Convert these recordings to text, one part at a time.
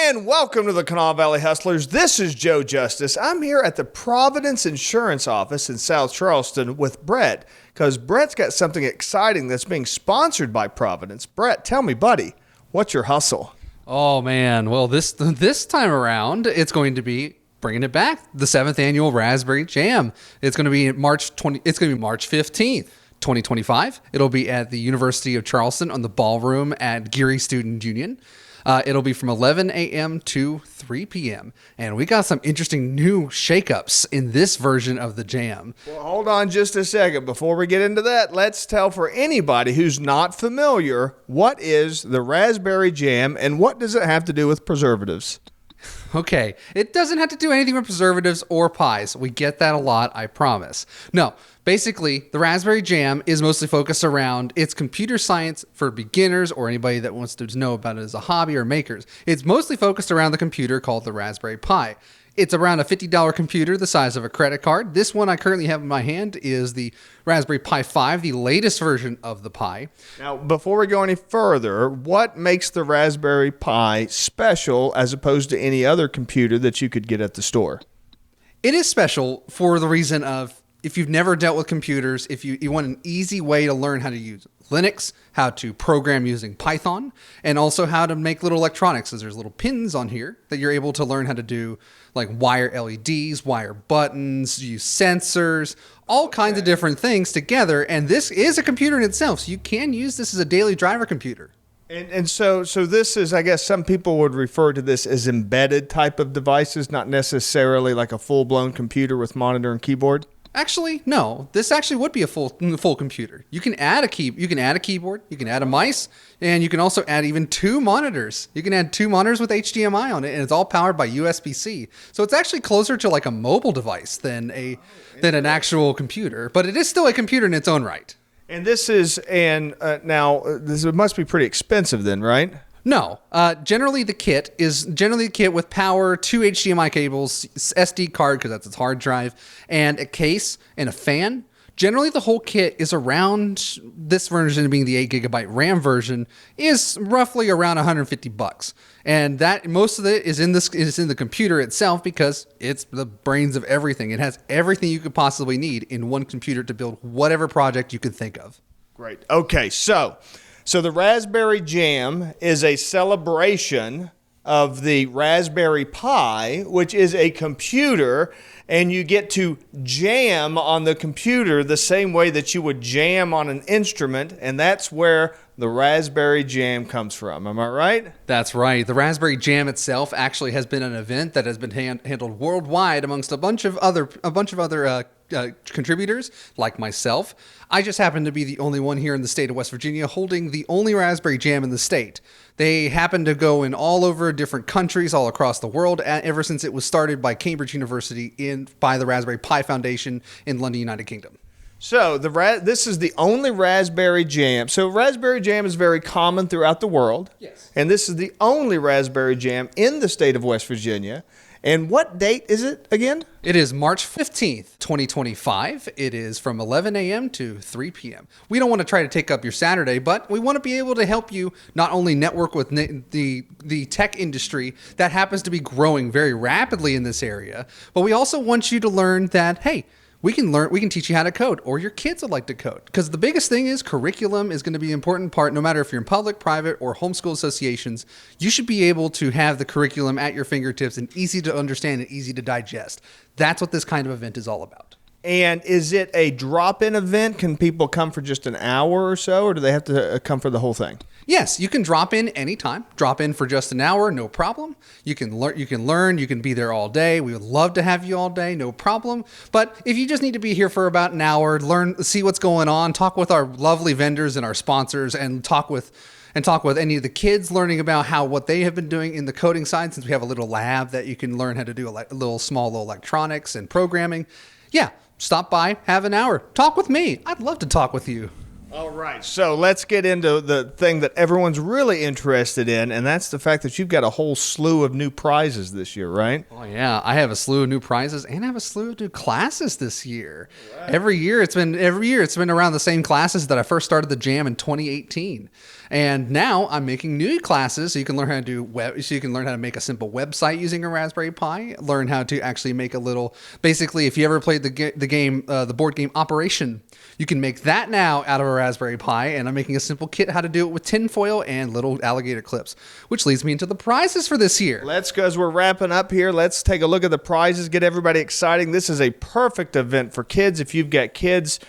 And welcome to the Kanawha Valley Hustlers. This is Joe Justice. I'm here at the Providence Insurance office in South Charleston with Brett, because Brett's got something exciting that's being sponsored by Providence. Brett, tell me, buddy, what's your hustle? Oh man, well this time around it's going to be bringing it back, the 7th annual Raspberry Jam. It's going to be March 15th. 2025. It'll be at the University of Charleston on the ballroom at Geary Student Union. It'll be from 11 a.m. to 3 p.m. And we got some interesting new shakeups in this version of the jam. Well, hold on just a second. Before we get into that, let's tell for anybody who's not familiar, what is the Raspberry Jam and what does it have to do with preservatives? Okay, it doesn't have to do anything with preservatives or pies. We get that a lot, I promise. No, basically, the Raspberry Jam is mostly focused around its computer science for beginners or anybody that wants to know about it as a hobby or makers. It's mostly focused around the computer called the Raspberry Pi. It's around a $50 computer the size of a credit card. This one I currently have in my hand is the Raspberry Pi 5, the latest version of the Pi. Now, before we go any further, what makes the Raspberry Pi special as opposed to any other computer that you could get at the store? It is special for the reason of, if you've never dealt with computers, if you want an easy way to learn how to use Linux, how to program using Python, and also how to make little electronics, as there's little pins on here that you're able to learn how to do, like wire LEDs, wire buttons, use sensors, all kinds of different things together. And this is a computer in itself, so you can use this as a daily driver computer. And so this is, I guess some people would refer to this as embedded type of devices, not necessarily like a full-blown computer with monitor and keyboard. Actually, no. This actually would be a full computer. You can add a keyboard, you can add a mice, and you can also add even 2 monitors. You can add 2 monitors with HDMI on it, and it's all powered by USB-C. So it's actually closer to like a mobile device than an actual computer, but it is still a computer in its own right. And this is this must be pretty expensive then, right? No, generally the kit with power, 2 HDMI cables, SD card because that's its hard drive, and a case and a fan. Generally, the whole kit is around, this version being the 8GB RAM version, is roughly around $150. And that most of it is in the computer itself because it's the brains of everything. It has everything you could possibly need in one computer to build whatever project you could think of. Great. Okay, so the Raspberry Jam is a celebration of the Raspberry Pi, which is a computer, and you get to jam on the computer the same way that you would jam on an instrument, and that's where the Raspberry Jam comes from. Am I right? That's right. The Raspberry Jam itself actually has been an event that has been handled worldwide amongst a bunch of other contributors like myself. I just happen to be the only one here in the state of West Virginia holding the only Raspberry Jam in the state. They happen to go in all over different countries all across the world ever since it was started by Cambridge University by the Raspberry Pi Foundation in London, United Kingdom. So this is the only Raspberry Jam. So Raspberry Jam is very common throughout the world. Yes. And this is the only Raspberry Jam in the state of West Virginia. And what date is it again? It is March 15th, 2025. It is from 11 a.m. to 3 p.m. We don't want to try to take up your Saturday, but we want to be able to help you not only network with the tech industry that happens to be growing very rapidly in this area, but we also want you to learn that, hey, we can teach you how to code, or your kids would like to code. Because the biggest thing is curriculum is going to be an important part, no matter if you're in public, private, or homeschool associations. You should be able to have the curriculum at your fingertips and easy to understand and easy to digest. That's what this kind of event is all about. And is it a drop-in event? Can people come for just an hour or so, or do they have to come for the whole thing? Yes, you can drop in anytime. Drop in for just an hour, no problem. You can learn, you can be there all day. We would love to have you all day, no problem. But if you just need to be here for about an hour, see what's going on, talk with our lovely vendors and our sponsors, and talk with any of the kids learning about what they have been doing in the coding side, since we have a little lab that you can learn how to do small electronics and programming. Yeah, stop by, have an hour, talk with me. I'd love to talk with you. All right, so let's get into the thing that everyone's really interested in, and that's the fact that you've got a whole slew of new prizes this year, right? Oh yeah, I have a slew of new prizes and I have a slew of new classes this year. Right. Every year it's been around the same classes that I first started the Jam in 2018. And now I'm making new classes so you can learn how to make a simple website using a Raspberry Pi, learn how to actually make a little, basically if you ever played the board game Operation, you can make that now out of a Raspberry Pi, and I'm making a simple kit how to do it with tinfoil and little alligator clips, which leads me into the prizes for this year. Let's go, as we're wrapping up here, let's take a look at the prizes, get everybody excited. This is a perfect event for kids. If you've got kids,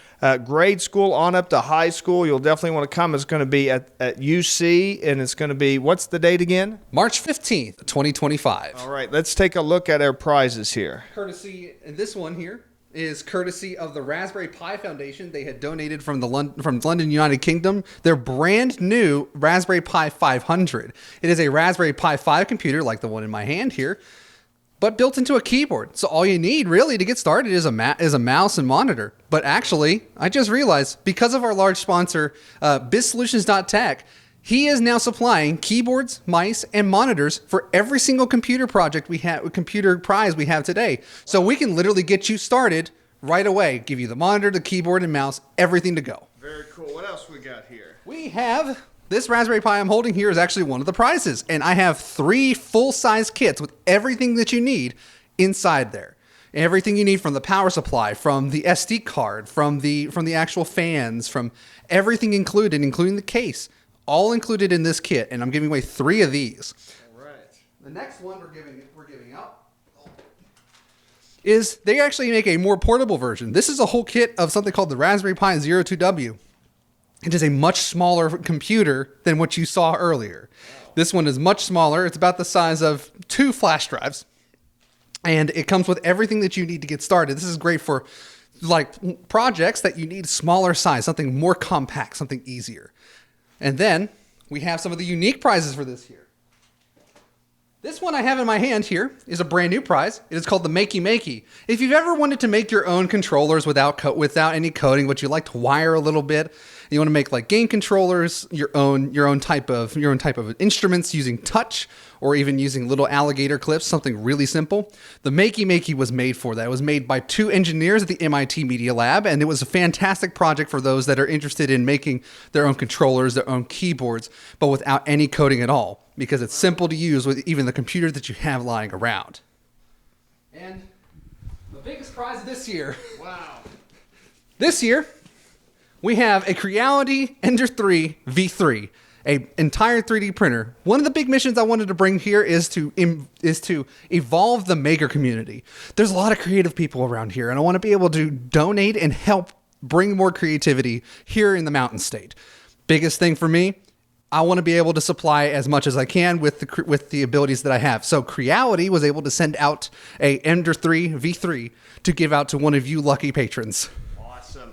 grade school on up to high school, you'll definitely want to come. It's going to be at UC, and it's going to be, what's the date again? March 15th, 2025. All right, let's take a look at our prizes here. Courtesy, this one here is courtesy of the Raspberry Pi Foundation. They had donated from London, United Kingdom, their brand new Raspberry Pi 500. It is a Raspberry Pi 5 computer like the one in my hand here, but built into a keyboard. So all you need really to get started is a mouse and monitor. But actually, I just realized, because of our large sponsor, BizSolutions.tech, he is now supplying keyboards, mice, and monitors for every single computer prize we have today. So we can literally get you started right away. Give you the monitor, the keyboard, and mouse, everything to go. Very cool. What else we got here? We have this Raspberry Pi I'm holding here is actually one of the prizes, and I have 3 full-size kits with everything that you need inside there. Everything you need, from the power supply, from the SD card, from the actual fans, from everything included, including the case. All included in this kit, and I'm giving away 3 of these. All right. The next one we're giving out is they actually make a more portable version. This is a whole kit of something called the Raspberry Pi Zero 2W. It is a much smaller computer than what you saw earlier. Wow. This one is much smaller. It's about the size of 2 flash drives, and it comes with everything that you need to get started. This is great for like projects that you need smaller size, something more compact, something easier. And then we have some of the unique prizes for this year. This one I have in my hand here is a brand new prize. It is called the Makey Makey. If you've ever wanted to make your own controllers without any coding, but you like to wire a little bit, you want to make like game controllers, your own type of instruments using touch, or even using little alligator clips, something really simple. The Makey Makey was made for that. It was made by 2 engineers at the MIT Media Lab, and it was a fantastic project for those that are interested in making their own controllers, their own keyboards, but without any coding at all, because it's simple to use with even the computer that you have lying around. And the biggest prize this year. Wow. This year, we have a Creality Ender 3 V3, an entire 3D printer. One of the big missions I wanted to bring here is to evolve the maker community. There's a lot of creative people around here, and I want to be able to donate and help bring more creativity here in the Mountain State. Biggest thing for me, I want to be able to supply as much as I can with the abilities that I have. So Creality was able to send out a Ender 3 V3 to give out to one of you lucky patrons.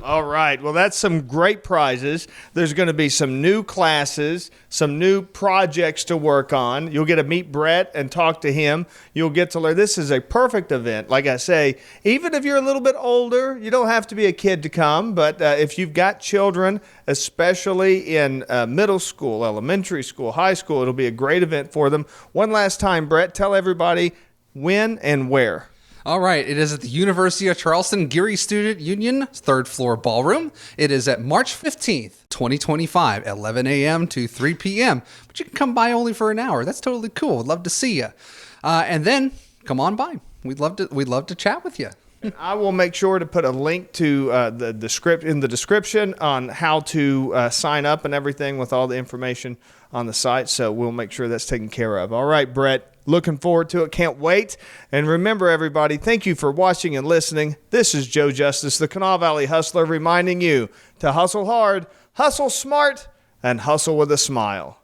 All right. Well, that's some great prizes. There's going to be some new classes, some new projects to work on. You'll get to meet Brett and talk to him. You'll get to learn. This is a perfect event. Like I say, even if you're a little bit older, you don't have to be a kid to come. But if you've got children, especially in middle school, elementary school, high school, it'll be a great event for them. One last time, Brett, tell everybody when and where. All right, it is at the University of Charleston Geary Student Union, 3rd floor ballroom. It is at March 15th, 2025, 11 a.m. to 3 p.m. But you can come by only for an hour. That's totally cool. We'd love to see you. And then come on by. We'd love to chat with you. And I will make sure to put a link to the script in the description on how to sign up and everything with all the information on the site. So we'll make sure that's taken care of. All right, Brett. Looking forward to it. Can't wait. And remember, everybody, thank you for watching and listening. This is Joe Justice, the Kanawha Valley Hustler, reminding you to hustle hard, hustle smart, and hustle with a smile.